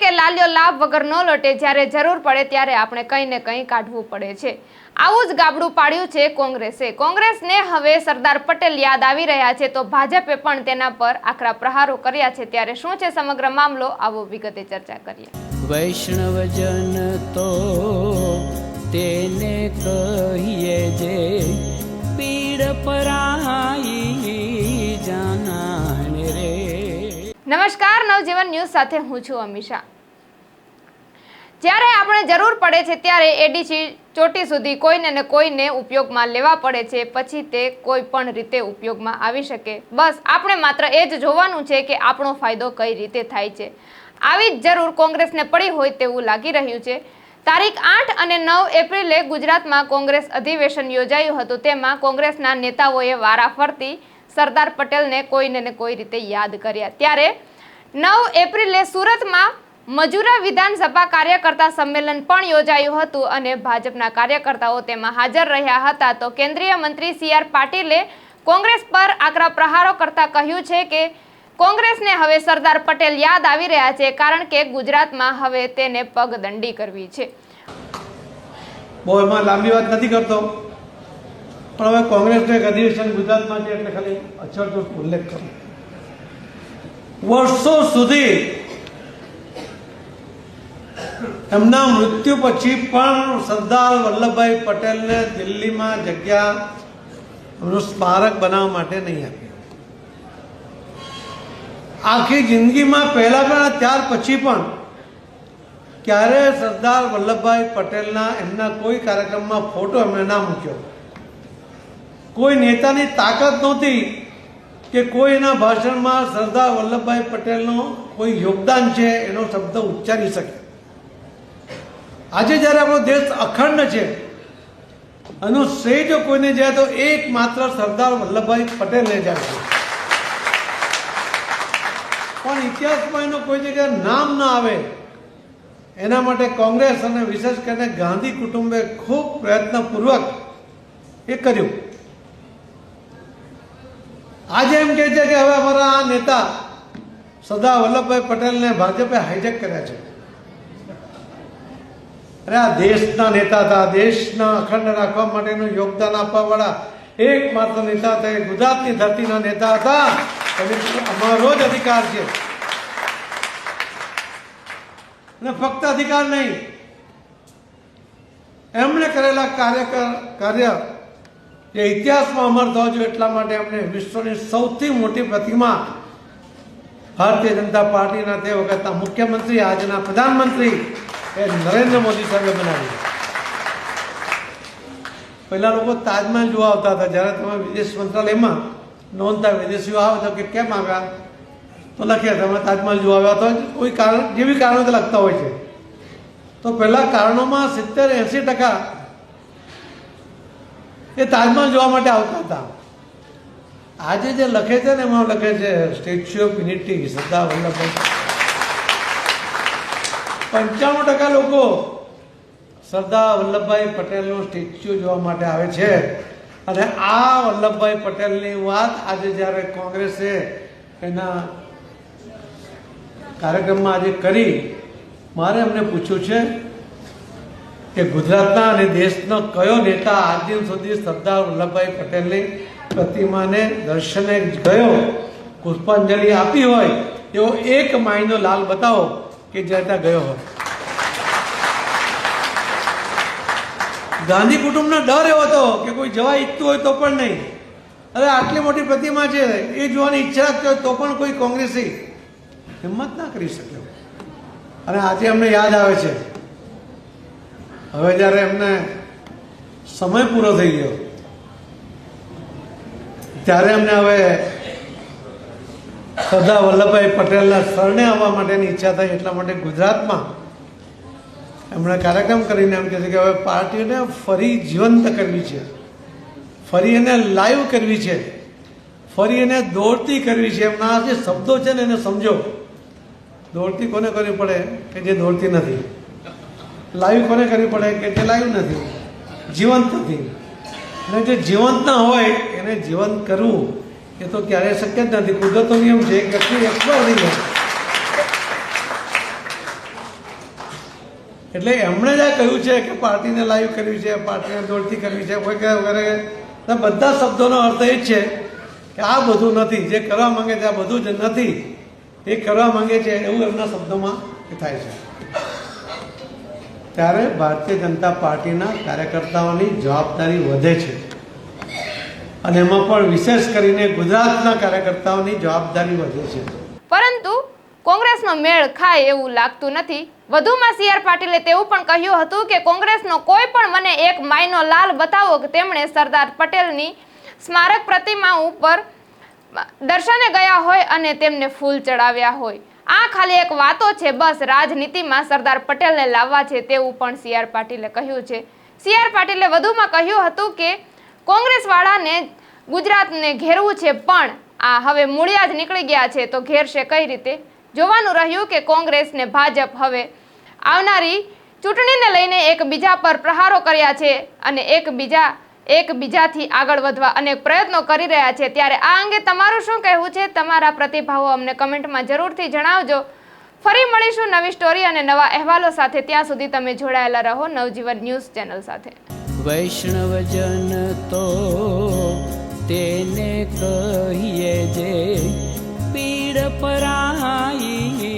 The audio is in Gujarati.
કે લાલ્યો લાભ વગર ન લોટે, જ્યારે જરૂર પડે ત્યારે આપણે કંઈ ને કંઈ કાઢવું પડે છે. આવું જ ગાબડું પાડ્યું છે કોંગ્રેસે. કોંગ્રેસને હવે સરદાર પટેલ યાદ આવી રહ્યા છે, તો ભાજપે પણ તેના પર આકરા પ્રહારો કર્યા છે. ત્યારે શું છે સમગ્ર મામલો, આવો વિગતે ચર્ચા કરીએ. વૈષ્ણવજન તો તેને કહીએ જે પીડ પરાઈ જાનાને રે. નમસ્કાર, નવજીવન ન્યૂઝ સાથે હું છું અમીષા. જ્યારે આપણે જરૂર પડે છે ત્યારે એડીથી ચોટી સુધી કોઈને ને કોઈને ઉપયોગમાં લેવા પડે છે, પછી તે કોઈ પણ રીતે ઉપયોગમાં આવી શકે. બસ આપણે માત્ર એ જ જોવાનું છે કે આપણો ફાયદો કઈ રીતે થાય છે. આવી જ જરૂર કોંગ્રેસને પડી હોય તેવું લાગી રહ્યું છે. તારીખ 8 અને 9 એપ્રિલે ગુજરાતમાં કોંગ્રેસ અધિવેશન યોજાયું હતું. તેમાં કોંગ્રેસના નેતાઓએ વારાફરતી સરદાર પટેલને કોઈને ને કોઈ રીતે યાદ કર્યા. ત્યારે 9 એપ્રિલે સુરતમાં મજૂરા વિધાનસભા કાર્યકર્તા સંમેલન પણ યોજાયું હતું અને ભાજપના કાર્યકર્તાઓ તેમાં હાજર રહ્યા હતા. તો કેન્દ્રીય મંત્રી CR પાટીલે કોંગ્રેસ પર આકરા પ્રહારો કરતા કહ્યું છે કે કોંગ્રેસને હવે સરદાર પટેલ યાદ આવી રહ્યા છે, કારણ કે ગુજરાતમાં હવે તેને પગદંડી કરવી છે. બહુ એમાં લાંબી વાત નથી કરતો, પણ હવે કોંગ્રેસનું એક અધિવેશન ગુજરાતમાં છે એટલે ખાલી અચળતો ઉલ્લેખ કરું. વર્ષો સુધી એમના મૃત્યુ પછી પણ સરદાર વલ્લભભાઈ પટેલને દિલ્હીમાં જગ્યા સ્મારક બનાવવા માટે નહીં આપી. આખી જિંદગીમાં પહેલા પણ ત્યાર પછી પણ ક્યારે સરદાર વલ્લભભાઈ પટેલના એમના કોઈ કાર્યક્રમમાં ફોટો એમણે ના મૂક્યો. કોઈ નેતાની તાકાત નહોતી કે કોઈ એના ભાષણમાં સરદાર વલ્લભભાઈ પટેલનો કોઈ યોગદાન છે એનો શબ્દ ઉચ્ચારી શકે. આજે જ્યારે આપણો દેશ અખંડ છે, એનું શ્રેય જો કોઈને જાય તો એકમાત્ર સરદાર વલ્લભભાઈ પટેલને જાય છે. પણ ઇતિહાસમાં એનું કોઈ જગ્યાએ નામ ના આવે એના માટે કોંગ્રેસ અને વિશેષ કરીને ગાંધી કુટુંબે ખૂબ પ્રયત્નપૂર્વક એ કર્યું. આજે એમ કહે છે કે હવે અમારા આ નેતા સરદાર વલ્લભભાઈ પટેલને ભાજપે હાઈજેક કર્યા છે. અરે આ દેશના નેતા હતા, દેશના અખંડ રાખવા માટેનું યોગદાન આપવાવાળા એકમાત્ર નેતા હતા, ગુજરાતની ધરતીના નેતા હતા. અમારો જ અધિકાર છે અને ફક્ત અધિકાર નહીં, એમણે કરેલા કાર્ય એ ઇતિહાસમાં અમર થવા જોઈએ. એટલા માટે એમણે વિશ્વની સૌથી મોટી પ્રતિમા ભારતીય જનતા પાર્ટીના તે વખતના મુખ્યમંત્રી, આજના પ્રધાનમંત્રી એ નરેન્દ્ર મોદી સાહેબે બનાવી. પહેલા લોકો તાજમહેલ જોવા આવતા હતા. જ્યારે તમે વિદેશ મંત્રાલયમાં નોંધતા વિદેશીઓ આવે તો કે કેમ આવ્યા, તો લખીએ તમે તાજમહેલ જોવા આવ્યા તો કોઈ કારણ, જેવી કારણો તો લખતા હોય છે. તો પહેલા કારણોમાં 70-80% એ તાજમહેલ જોવા માટે આવતા હતા. આજે જે લખે છે ને એમાં લખે છે statue of unity, Sardar Vallabhbhai. 95% લોકો સરદાર વલ્લભભાઈ પટેલનું સ્ટેચ્યુ જોવા માટે આવે છે. અને આ વલ્લભભાઈ પટેલની વાત આજે જ્યારે કોંગ્રેસે એના કાર્યક્રમમાં આજે કરી, મારે એમને પૂછ્યું છે કે ગુજરાતના અને દેશનો કયો નેતા આજ દિન સુધી સરદાર વલ્લભભાઈ પટેલની પ્રતિમાને દર્શને ગયો, પુષ્પાંજલિ આપી હોય એવો એક માયનો લાલ બતાવો કે જ્યાં ત્યાં ગયો હોય. ગાંધી કુટુંબનો ડર એવો હતો કે કોઈ જવા ઈચ્છતું હોય તો પણ નહીં. અરે આટલી મોટી પ્રતિમા છે એ જોવાની ઈચ્છા રાખતી હોય તો પણ કોઈ કોંગ્રેસી હિંમત ના કરી શક્યો. અને આજે અમને યાદ આવે છે, હવે જ્યારે એમને સમય પૂરો થઈ ગયો ત્યારે એમને હવે સરદાર વલ્લભભાઈ પટેલના શરણે આવવા માટેની ઈચ્છા થઈ. એટલા માટે ગુજરાતમાં એમણે કાર્યક્રમ કરીને એમ કહે છે કે હવે પાર્ટીને ફરી જીવંત કરવી છે, ફરી એને લાઈવ કરવી છે, ફરી એને દોડતી કરવી છે. એમના જે શબ્દો છે ને એને સમજો. દોડતી કોને કરવી પડે કે જે દોડતી નથી, લાઈવ કોને કરવી પડે કે જે લાઈવ નથી, જીવંત નથી. અને જે જીવંત ના હોય એને જીવંત કરવું એ તો ક્યારેય શક્ય જ નથી. કુદરતનો નિયમ છે, એક વ્યક્તિ એકવાર નહીં જાય. એટલે એમણે જ આ કહ્યું છે કે પાર્ટીને લાઈવ કરવી છે, પાર્ટીને દોડતી કરવી છે વગેરે વગેરે, બધા શબ્દોનો અર્થ એ જ છે કે આ બધું નથી, જે કરવા માંગે છે આ બધું જ નથી, એ કરવા માંગે છે એવું એમના શબ્દોમાં થાય છે. ત્યારે ભારતીય જનતા પાર્ટીના કાર્યકર્તાઓની જવાબદારી વધે છે અને એમાં પણ વિશેષ કરીને ગુજરાતના કાર્યકર્તાઓની જવાબદારી વધે છે. પરંતુ કોંગ્રેસનો મેળ ખાય એવું લાગતું નથી. વધુમાં સી આર પાટીલે તેવું પણ કહ્યું હતું કે કોંગ્રેસનો કોઈ પણ મને એક માયનો લાલ બતાવો કે તેમણે સરદાર પટેલની સ્મારક પ્રતિમા ઉપર દર્શને ગયા હોય અને તેમને ફૂલ ચડાવ્યા હોય. આ ખાલી એક વાતો છે, બસ રાજનીતિમાં સરદાર પટેલને લાવવા છે તેવું પણ સી આર પાટીલે કહ્યું છે. સી આર પાટીલે વધુમાં કહ્યું હતું કે કોંગ્રેસવાળાને ગુજરાતને ઘેરવું છે, પણ આ હવે મૂળિયા જ નીકળી ગયા છે તો ઘેરશે કઈ રીતે? જોવાનું રહ્યું કે કોંગ્રેસ ને ભાજપ હવે આવનારી ચૂંટણીને લઈને એકબીજા પર પ્રહારો કર્યા છે અને એકબીજાથી આગળ વધવા અનેક પ્રયત્નો કરી રહ્યા છે. ત્યારે આ અંગે તમારું શું કહેવું છે? તમારા પ્રતિભાવો અમને કમેન્ટમાં જરૂરથી જણાવજો. ફરી મળીશું નવી સ્ટોરી અને નવા અહેવાલો સાથે. ત્યાં સુધી તમે જોડાયેલા રહો નવજીવન ન્યૂઝ ચેનલ સાથે. વૈષ્ણવજન તો તેને કહીએ જે પીડ પરાઈ.